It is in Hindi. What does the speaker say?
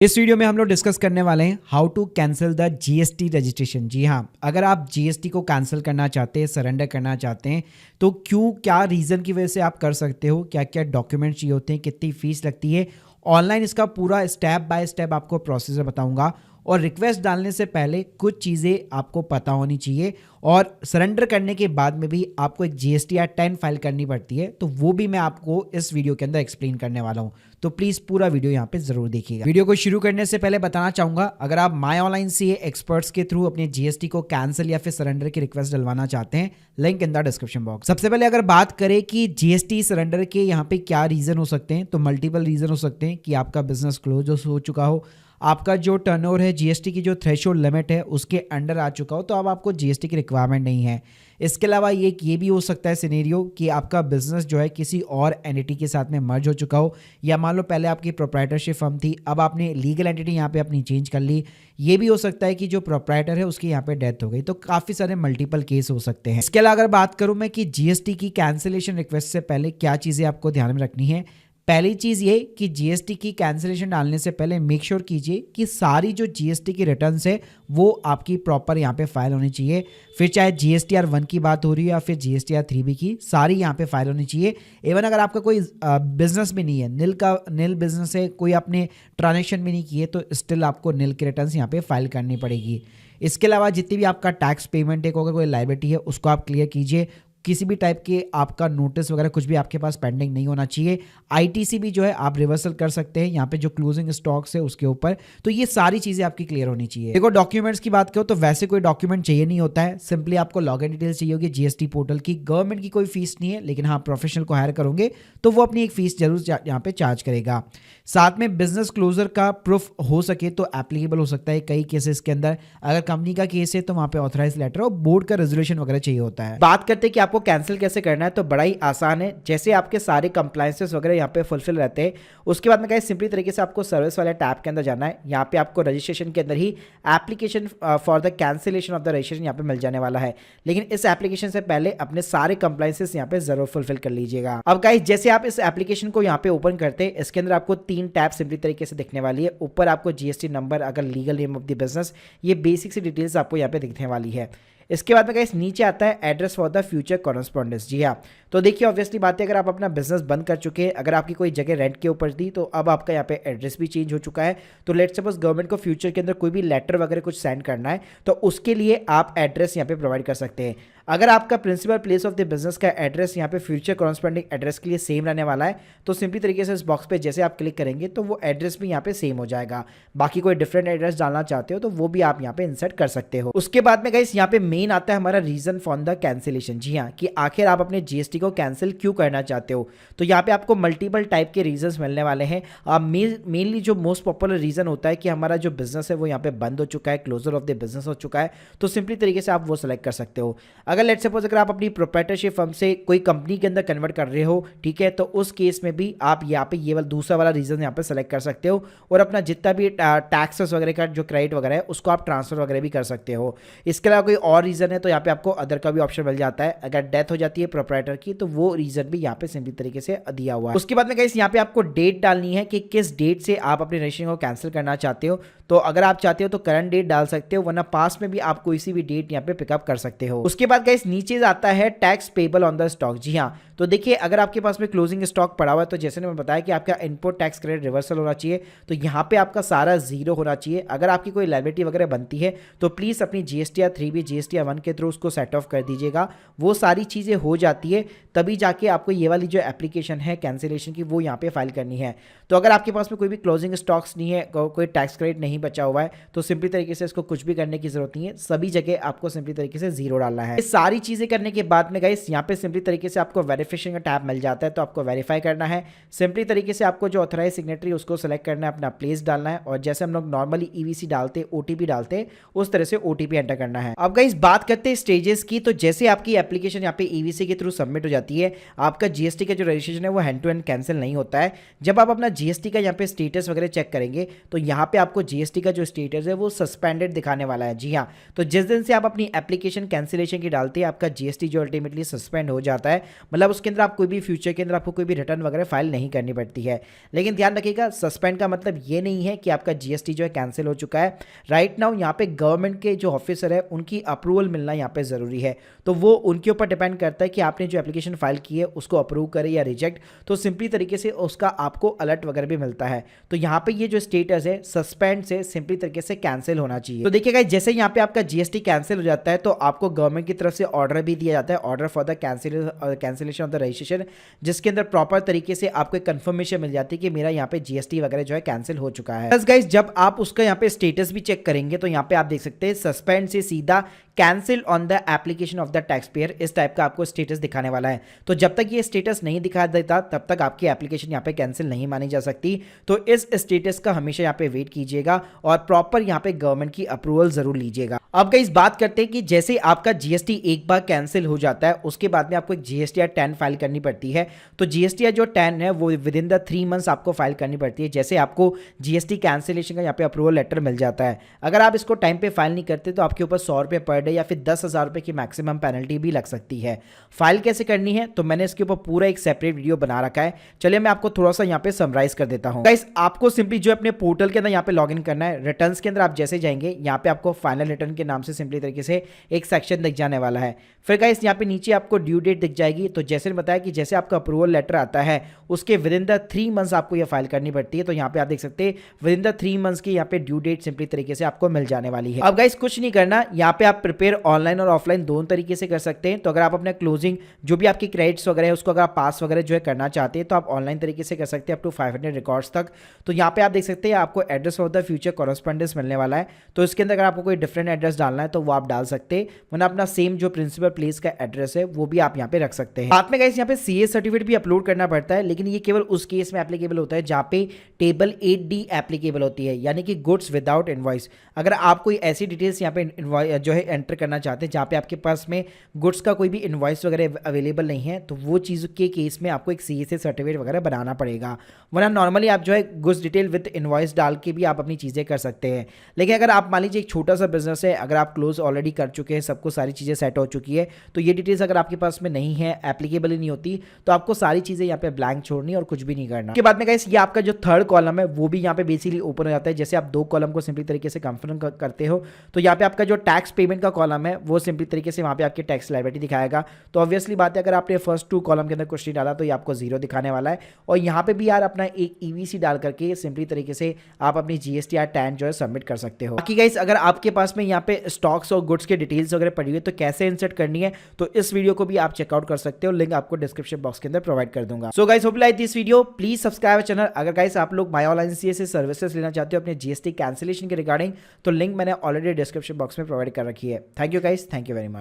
इस वीडियो में हम लोग डिस्कस करने वाले हैं how to cancel the GST registration. जी हाँ, अगर आप जीएसटी को कैंसिल करना चाहते हैं, सरेंडर करना चाहते हैं, तो क्या रीज़न की वजह से आप कर सकते हो, क्या क्या डॉक्यूमेंट चाहिए होते हैं, कितनी फीस लगती है, ऑनलाइन इसका पूरा स्टेप बाय स्टेप आपको प्रोसीजर बताऊंगा। और रिक्वेस्ट डालने से पहले कुछ चीज़ें आपको पता होनी चाहिए, और सरेंडर करने के बाद में भी आपको एक GSTR 10 फाइल करनी पड़ती है, तो वो भी मैं आपको इस वीडियो के अंदर एक्सप्लेन करने वाला हूँ। तो प्लीज़ पूरा वीडियो यहाँ पे ज़रूर देखिएगा। वीडियो को शुरू करने से पहले बताना चाहूँगा, अगर आप माई ऑनलाइन से एक्सपर्ट्स के थ्रू अपने GST को कैंसिल या फिर सरेंडर की रिक्वेस्ट डलवाना चाहते हैं, link in the description box. सबसे पहले अगर बात करें कि GST सरेंडर के यहाँ पे क्या रीज़न हो सकते हैं, तो मल्टीपल रीज़न हो सकते हैं कि आपका बिजनेस क्लोज हो चुका हो, आपका जो टर्नओवर है GST की जो थ्रेशोल्ड लिमिट है उसके अंडर आ चुका हो, तो अब आपको GST की रिक्वायरमेंट नहीं है। इसके अलावा ये भी हो सकता है सिनेरियो कि आपका बिजनेस जो है किसी और एंटिटी के साथ में मर्ज हो चुका हो, या मान लो पहले आपकी प्रोप्राइटरशिप फर्म थी, अब आपने लीगल एंटिटी यहाँ पे अपनी चेंज कर ली। ये भी हो सकता है कि जो प्रोप्राइटर है उसकी यहाँ पे डेथ हो गई। तो काफ़ी सारे मल्टीपल केस हो सकते हैं। इसके अलावा अगर बात करूँ मैं कि GST की कैंसिलेशन रिक्वेस्ट से पहले क्या चीज़ें आपको ध्यान में रखनी है। पहली चीज़ ये कि GST की कैंसिलेशन डालने से पहले मेक श्योर कीजिए कि सारी जो GST की रिटर्न्स है वो आपकी प्रॉपर यहाँ पे फाइल होनी चाहिए। फिर चाहे GSTR 1 की बात हो रही है या फिर GSTR 3B की, सारी यहाँ पे फाइल होनी चाहिए। इवन अगर आपका कोई बिजनेस भी नहीं है, नील बिजनेस है, कोई आपने ट्रांजेक्शन भी नहीं किए, तो स्टिल आपको नील की रिटर्न्स यहाँ पे फाइल करनी पड़ेगी। इसके अलावा जितनी भी आपका टैक्स पेमेंट है, अगर कोई लायबिलिटी है, उसको आप क्लियर कीजिए। किसी भी टाइप के आपका नोटिस वगैरह कुछ भी आपके पास पेंडिंग नहीं होना चाहिए। ITC भी जो है आप रिवर्सल कर सकते हैं यहाँ पे जो क्लोजिंग स्टॉक्स है उसके ऊपर। तो ये सारी चीज़ें आपकी क्लियर होनी चाहिए। देखो, डॉक्यूमेंट्स की बात करो तो वैसे कोई डॉक्यूमेंट चाहिए नहीं होता है, सिंपली आपको लॉगिन डिटेल्स चाहिए होगी GST पोर्टल की। गवर्नमेंट की कोई फीस नहीं है, लेकिन हाँ प्रोफेशनल को हायर करोगे तो वो अपनी एक फीस जरूर यहाँ पे चार्ज करेगा। साथ में बिजनेस क्लोजर का प्रूफ हो सके तो एप्लीकेबल हो सकता है कई केसेस के अंदर। अगर कंपनी का केस है तो वहाँ पे ऑथराइज लेटर और बोर्ड का रेजोल्यूशन वगैरह चाहिए होता है। बात करते हैं कि आपको कैंसिल कैसे करना है, तो बड़ा ही आसान है। जैसे आपके सारे कंप्लायंसेस वगैरह यहाँ पे फुलफिल रहते हैं, उसके बाद में कहीं सिंपली तरीके से आपको सर्विस वाले टैब के अंदर जाना है। यहाँ पे आपको रजिस्ट्रेशन के अंदर ही application for the cancellation of the registration यहाँ पे मिल जाने वाला है, लेकिन इस एप्लीकेशन से पहले अपने सारे कंप्लायंसेस यहाँ पे जरूर फुलफिल कर लीजिएगा। अब गाइस, जैसे आप इस एप्लीकेशन को यहाँ पे ओपन करते हैं, इसके अंदर आपको 3 टैब सिंपली तरीके से दिखने वाली है। ऊपर आपको GST नंबर, अगर legal name of the business, ये बेसिक सी डिटेल्स आपको यहाँ पे दिखने वाली है। इसके बाद में गाइस नीचे आता है address for the future correspondence. जी हाँ, तो देखिए ऑब्वियसली बात है, अगर आप अपना बिजनेस बंद कर चुके हैं, अगर आपकी कोई जगह रेंट के ऊपर थी, तो अब आपका यहाँ पे एड्रेस भी चेंज हो चुका है। तो लेट्स सपोज गवर्नमेंट को फ्यूचर के अंदर कोई भी लेटर वगैरह कुछ सेंड करना है, तो उसके लिए आप एड्रेस यहाँ पे प्रोवाइड कर सकते हैं। अगर आपका principal place of the business का एड्रेस यहाँ पे फ्यूचर कॉरेस्पॉन्डिंग एड्रेस के लिए सेम रहने वाला है, तो सिंपली तरीके से इस बॉक्स पे जैसे आप क्लिक करेंगे तो वो एड्रेस भी यहाँ पे सेम हो जाएगा। बाकी कोई डिफरेंट एड्रेस डालना चाहते हो तो वो भी आप यहाँ पे इंसर्ट कर सकते हो। उसके बाद में गाइस यहाँ पे मेन आता है हमारा रीजन फॉर द कैंसिलेशन। जी हाँ, कि आखिर आप अपने GST को कैंसिल क्यों करना चाहते हो। तो यहाँ पे आपको मल्टीपल टाइप के रीजंस मिलने वाले हैं। मेनली जो मोस्ट पॉपुलर रीजन होता है कि हमारा जो बिजनेस है वो यहाँ पे बंद हो चुका है, क्लोजर ऑफ द बिजनेस हो चुका है, तो सिंपली तरीके से आप वो सेलेक्ट कर सकते हो। अगर लेट्स सपोज अगर आप अपनी प्रोप्राइटरशिप फर्म से कोई कंपनी के अंदर कन्वर्ट कर रहे हो, ठीक है, तो उस केस में भी आप यहाँ पे ये वाला दूसरा वाला रीजन यहाँ पे सेलेक्ट कर सकते हो, और अपना जितना भी टैक्सेस वगैरह का जो क्रेडिट वगैरह है उसको आप ट्रांसफर वगैरह भी कर सकते हो। इसके अलावा कोई और रीजन है तो यहाँ पे आपको अदर का भी ऑप्शन मिल जाता है। अगर डेथ हो जाती है प्रोप्राइटर की, तो वो रीजन भी यहाँ पे सिंपली तरीके से दिया हुआ है। उसके बाद में गाइस यहाँ पे आपको डेट डालनी है कि किस डेट से आप अपने रजिस्ट्रेशन को कैंसिल करना चाहते हो। तो अगर आप चाहते हो तो करंट डेट डाल सकते हो, वरना पास्ट में भी आप कोई सी भी डेट यहाँ पे पिकअप कर सकते हो। उसके बाद गाइस नीचे आता है tax payable on the stock. जी हाँ, तो देखिए अगर आपके पास में क्लोजिंग स्टॉक पड़ा हुआ है, तो जैसे मैंने बताया कि आपका इनपुट टैक्स क्रेडिट रिवर्सल होना चाहिए, तो यहाँ पे आपका सारा जीरो होना चाहिए। अगर आपकी कोई लायबिलिटी वगैरह बनती है तो प्लीज़ अपनी GSTR 3B GSTR 1 के थ्रू उसको सेट ऑफ कर दीजिएगा। वो सारी चीज़ें हो जाती है तभी जाके आपको ये वाली जो एप्लीकेशन है कैंसिलेशन की वो यहाँ पे फाइल करनी है। तो अगर आपके पास में कोई भी क्लोजिंग स्टॉक्स नहीं है, कोई टैक्स क्रेडिट नहीं बचा हुआ है, तो सिंपली तरीके से इसको कुछ भी करने की जरूरत नहीं है, सभी जगह आपको सिंपली तरीके से जीरो डालना है। ये सारी चीज़ें करने के बाद में गाइस यहाँ पे सिंपली तरीके से आपको वेरिफिकेशन का टैब मिल जाता है, तो आपको वेरीफाई करना है। सिंपली तरीके से आपको जो ऑथराइज सिग्नेटरी उसको सेलेक्ट करना है, अपना प्लेस डालना है, और जैसे हम लोग नॉर्मली EVC डालते OTP डालते उस तरह से OTP एंटर करना है। अब गाइस बात करते हैं स्टेजेस की, तो जैसे आपकी एप्लीकेशन यहाँ पे ईवीसी के थ्रू सबमिट हो जाती है, आपका जीएसटी का जो रजिस्ट्रेशन है वो हैंड टू हैंड कैंसिल नहीं होता है। जब आप अपना जीएसटी का यहाँ पे स्टेटस वगैरह चेक करेंगे तो यहाँ पे आपको जीएसटी का जो स्टेटस है वो सस्पेंडेड दिखाने वाला है। जी हाँ, तो जिस दिन से आप अपनी एप्लीकेशन कैंसिलेशन की डालते हैं, आपका जीएसटी जो अल्टीमेटली सस्पेंड हो जाता है, मतलब उसके अंदर आप कोई भी फ्यूचर के अंदर आपको कोई भी रिटर्न वगैरह फाइल नहीं करनी पड़ती है। लेकिन ध्यान रखिएगा, सस्पेंड का मतलब ये नहीं है कि आपका जीएसटी जो है कैंसिल हो चुका है। राइट नाउ यहाँ पे गवर्नमेंट के जो ऑफिसर है उनकी अप्रूवल मिलना यहाँ पे ज़रूरी है, तो वो उनके ऊपर डिपेंड करता है कि आपने जो एप्लीकेशन फाइल की है उसको अप्रूव करे या रिजेक्ट। तो सिंपली तरीके से उसका आपको अलर्ट वगैरह भी मिलता है। तो यहाँ पे ये जो स्टेटस है सस्पेंड से सिंपली तरीके से कैंसिल होना चाहिए। तो देखिएगा, जैसे यहाँ पे आपका जीएसटी कैंसिल हो जाता है तो आपको गवर्नमेंट की तरफ से ऑर्डर भी दिया जाता है, order for the cancellation of the registration, जिसके अंदर प्रॉपर तरीके से आपको एक कंफर्मेशन मिल जाती है कि मेरा यहाँ पे जीएसटी वगैरह जो है कैंसिल हो चुका है। बस गाइस, जब आप उसका यहाँ पे स्टेटस भी चेक करेंगे तो यहाँ पे आप देख सकते हैं सस्पेंड से सीधा cancel on the application of the tax payer, इस टाइप का आपको स्टेटस दिखाने वाला है। तो जब तक ये स्टेटस नहीं दिखा देता तब तक आपकी एप्लीकेशन यहाँ पे कैंसिल नहीं मानी जा सकती। तो इस स्टेटस का हमेशा यहाँ पे वेट कीजिएगा और प्रॉपर यहाँ पे गवर्नमेंट की अप्रूवल जरूर लीजिएगा। अब गाइस बात करते हैं कि जैसे आपका जीएसटी एक बार कैंसिल हो जाता है उसके बाद में आपको एक जीएसटीआर 10 फाइल करनी पड़ती है। तो जीएसटीआर जो 10 है वो विद इन द 3 मंथ्स आपको फाइल करनी पड़ती है। जैसे आपको जीएसटी कैंसिलेशन का यहाँ पे अप्रूवल लेटर मिल जाता है, अगर आप इसको टाइम पे फाइल नहीं करते तो आपके ऊपर 100 रुपये पर डे या फिर 10,000 रुपये की मैक्सिमम पेनल्टी भी लग सकती है। फाइल कैसे करनी है तो मैंने इसके ऊपर पूरा एक सेपरेट वीडियो बना रखा है, चलिए मैं आपको थोड़ा सा यहाँ पे समराइज कर देता हूँ। गाइस, आपको सिंपली जो अपने पोर्टल के अंदर यहाँ पे लॉग इन करना है। रिटर्न्स के अंदर आप जैसे जाएंगे यहाँ पे आपको फाइनल रिटर्न के नाम से सिंपली तरीके से एक सेक्शन दिख जाने वाला है। फिर गाइस यहाँ पे नीचे आपको ड्यू डेट दिख जाएगी। तो जैसे बताया कि जैसे आपका अप्रूवल लेटर आता है उसके विद इन द 3 मंथ्स आपको ये फाइल करनी पड़ती है। तो यहाँ पे आप देख सकते हैं विद इन द 3 मंथ्स की यहाँ पे ड्यू डेट सिंपली तरीके से आपको मिल जाने वाली है। अब गाइस कुछ नहीं करना, यहाँ पे आप प्रिपेयर ऑनलाइन और ऑफलाइन दोनों तरीके से कर सकते हैं। तो अगर आप अपने क्लोजिंग जो भी आपकी क्रेडिट्स वगैरह है उसको अगर आप पास वगैरह जो है करना चाहते हैं तो आप ऑनलाइन तरीके से कर सकते हैं अप टू 500 रिकॉर्ड्स तक। तो यहाँ पे आप देख सकते हैं आपको address of the future correspondence मिलने वाला है। तो इसके अंदर अगर आपको कोई डिफरेंट एड्रेस डालना है तो वो आप डाल सकते हैं, वरना अपना सेम जो प्रिंसिपल प्लेस का एड्रेस है वो भी आप यहाँ पे रख सकते हैं। साथ में गाइस यहाँ पे सीए सर्टिफिकेट भी अपलोड करना पड़ता है, लेकिन ये केवल उस केस में एप्लीकेबल होता है जहाँ पे टेबल 8D एप्लीकेबल होती है, यानी कि गुड्स विदाउट इनवॉइस। अगर आप कोई ऐसी डिटेल्स यहाँ पे जो है एंटर करना चाहते हैं जहाँ पे आपके पास में गुड्स का कोई भी इनवॉइस वगैरह अवेलेबल नहीं है, तो वो चीज़ के केस में आपको एक सीए से सर्टिफिकेट वगैरह बनाना पड़ेगा, वरना नॉर्मली आप जो है गुड्स डिटेल विद इनवॉइस डाल के भी आप अपनी चीज़ें कर सकते हैं। लेकिन अगर आप मान लीजिए एक छोटा सा बिजनेस है, अगर आप क्लोज ऑलरेडी कर चुके हैं, सबको सारी चीज़ें सेट हो चुकी है, तो ये डिटेल्स अगर आपके पास में नहीं है, एप्लीकेबल ही नहीं होती, तो आपको सारी चीज़ें यहाँ पे ब्लैंक छोड़नी और कुछ भी नहीं करना। उसके बाद में गाइस ये आपका जो थर्ड कॉलम है वो भी यहाँ पे बेसिकली ओपन हो जाता है। जैसे आप 2 कॉलम को सिंपली तरीके से कंफर्म करते हो तो यहाँ पे आपका जो टैक्स पेमेंट का कॉलम है वो सिंपली तरीके से वहाँ पे आपकी टैक्स लायबिलिटी दिखाएगा। तो ऑब्वियसली बात है, अगर आपने फर्स्ट 2 कॉलम के अंदर कुछ नहीं डाला तो ये आपको 0 दिखाने वाला है। और यहाँ पे भी यार अपना एक ईवीसी डाल करके सिंपली तरीके से आप अपनी जीएसटीआर 10 जो है सबमिट कर सकते हो। बाकी गाइस अगर आपके पास में यहाँ पे स्टॉक्स और गुड्स के डिटेल्स वगैरह पड़ी हुई तो कैसे इंसर्ट करनी है तो इस वीडियो को भी आप चेकआउट कर सकते हो, लिंक आपको डिस्क्रिप्शन बॉक्स के अंदर प्रोवाइड कर दूंगा। So guys hope you like this video, please subscribe channel. अगर गाइस आप लोग माय ऑनलाइन सीए से सर्विसेज लेना चाहते हो अपने जीएसटी कैंसिलेशन के रिगार्डिंग तो लिंक मैंने ऑलरेडी डिस्क्रिप्शन बॉक्स में प्रोवाइड कर रखी है। Thank you guys, thank you very much.